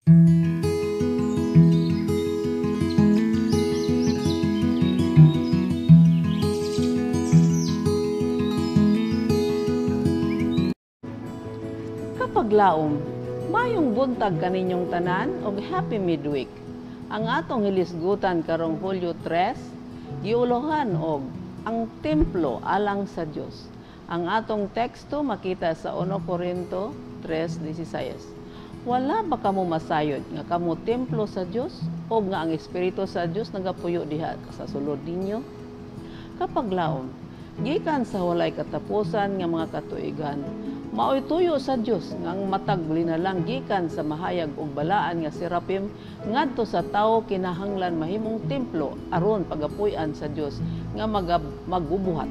Kapag laom, mayong buntag kaninyong tanan og happy midweek. Ang atong hilisgutan karong Hulyo 3, giulohan og ang templo alang sa Dios. Ang atong teksto makita sa 1 Corinto 3:16. Wala ba kamo masayod nga kamo templo sa Dios o nga ang Espiritu sa Dios nagapuyo diha sa sulod ninyo? Kapag laom, gikan sa walay katapusan nga mga katuigan, maoy tuyo sa Dios nga ang matag linalang gikan sa mahayag ug balaan nga serapim ngadto sa tawo kinahanglan mahimong templo aron pagapuy-an sa Dios nga magubuhat.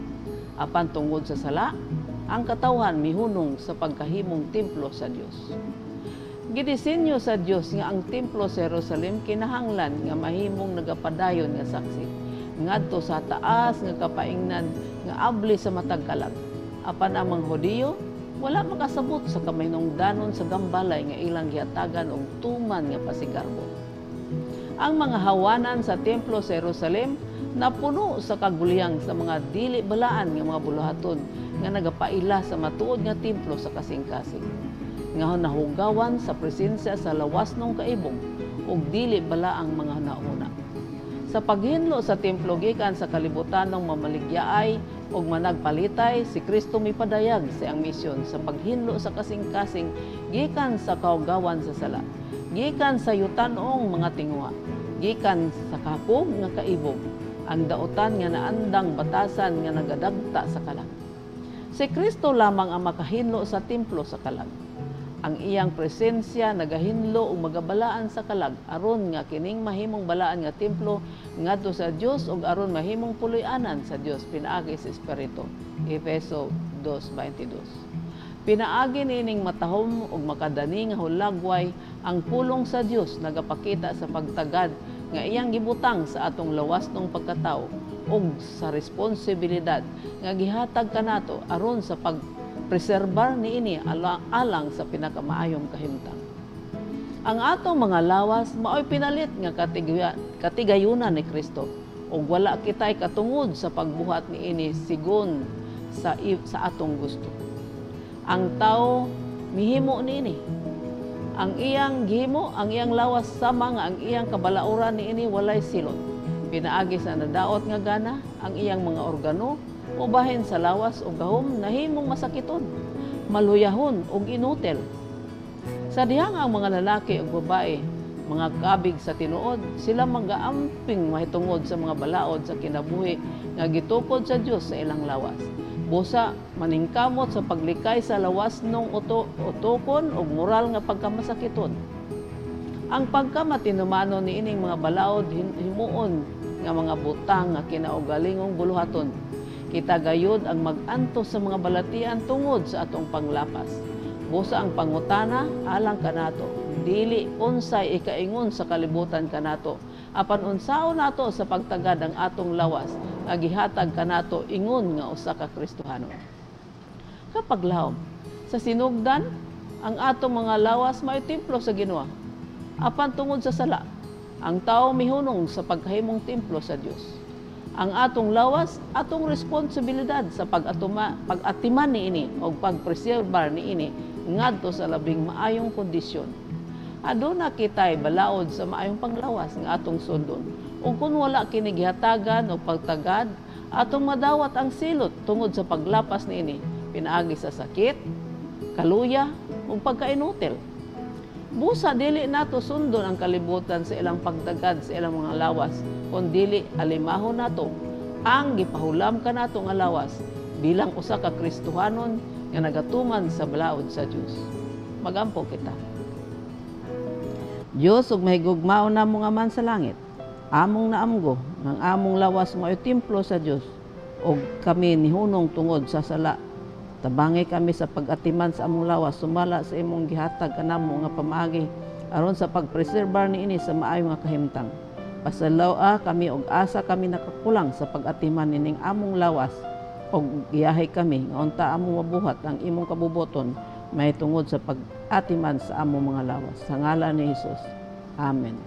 Apan tungod sa sala, ang katawhan mihunong sa pagkahimong templo sa Dios. Gidisenyo sa Dios nga ang templo sa Jerusalem kinahanglan nga mahimong nagapadayon nga saksi ngadto sa taas nga kapaingnan nga abli sa matag kalag. Apan ang mga Hudiyo wala makasabot sa kamahinungdanon sa gambalay nga ilang gihatagan og tuman nga pasigarbo. Ang mga hawanan sa templo sa Jerusalem napuno sa kagulihang sa mga dili balaan nga mga buluhaton nga nagapaila sa matuod nga templo sa kasing-kasing. Nga nahugawan sa presensya sa lawasnong kaibog ug dili balaang mga nauna. Sa paghinlo sa templo gikan sa kalibutanong mamaligyaay ug managpalitay, si Kristo mipadayag sa iyang misyon sa paghinlo sa kasing-kasing gikan sa kaugawan sa sala, gikan sa yutanong mga tingwa, gikan sa kapog nga kaibog, ang dautan nga naandang batasan nga nagadagta sa kalag. Si Kristo lamang ang makahinlo sa templo sa kalag. Ang iyang presensya nagahinlo ug magabalaan sa kalag aron nga kining mahimong balaan nga templo ngadto sa Dios ug aron mahimong puloy-anan sa Dios pinaagi sa Espiritu. Efeso 2:22. Pinaagi nining matahom ug makadani nga hulagway ang pulong sa Dios nagapakita sa pagtagad nga iyang gibutang sa atong lawasnong pagkatao ug sa responsibilidad nga gihatag kanato aron sa preserbar niini alang sa pinakamaayong kahimtang. Ang atong mga lawas maoy pinalit nga katigayunan ni Kristo ug wala kitay katungod sa pagbuhat niini sigon sa atong gusto. Ang tao mihimo niini. Ang iyang gihimo, ang iyang lawas sama nga ang iyang kabalauran niini walay silot. Pinaagi sa nadaot nga gana ang iyang mga organo o bahin sa lawas o gahom nahimong masakiton, maluyahon o inutel. Sa dihang ang mga lalaki o babae, mga kabig sa tinuod, sila magaamping mahitungod sa mga balaod sa kinabuhi nga gitukod sa Dios sa ilang lawas. Busa, maningkamot sa paglikay sa lawas nung utokon o moral nga pagkamasakiton. Ang pagkamatinumanon ni ining mga balaod himuon nga mga butang nga kinaugalingong buluhaton. Kita gayud ang mag-antos sa mga balatian tungod sa atong panglapas. Busa ang pangutana alang kanato, dili unsay ikaingon sa kalibutan kanato, apan unsaon nato sa pagtagad ang atong lawas nga gihatag kanato ingon nga usa ka Kristohanon. Kapag lahom, sa sinugdan, ang atong mga lawas may templo sa Ginoo. Apan tungod sa sala, ang tao mihunong sa pagkahimong templo sa Dios. Ang atong lawas, atong responsibilidad sa pag-atiman niini o pagpreserbar niini ngadto sa labing maayong kondisyon. Aduna kitay balaod sa maayong panglawas nga atong sundon. Ug kung wala kini gihatagan o pagtagad, atong madawat ang silot tungod sa paglapas niini, pinaagi sa sakit, kaluya ug pagkainutil. Busa dili nato sundon ang kalibutan sa ilang pagtagad sa ilang mga lawas, kun dili alimahon nato ang gipahulam kanato nga lawas bilang usa ka Kristohanon nga nagatuman sa balaod sa Dios. Magampo kita. Dios ug mahigugmao namo nga man sa langit. Among naamgo ng among lawas mo'y templo sa Dios ug kami nihunong tungod sa sala. Tabangay kami sa pag-atiman sa among lawas sumala sa imong gihatag kanamo nga pamaagi aron sa pagpreserbar niini sa maayo nga kahimtang. Pasalaw kami og asa kami nakakulang sa pag-atiman nining among lawas og giyahay kami nga unta among mabuhat ang imong kabuboton may tungod sa pag-atiman sa amo mga lawas. Sa ngalan ni Hesus. Amen.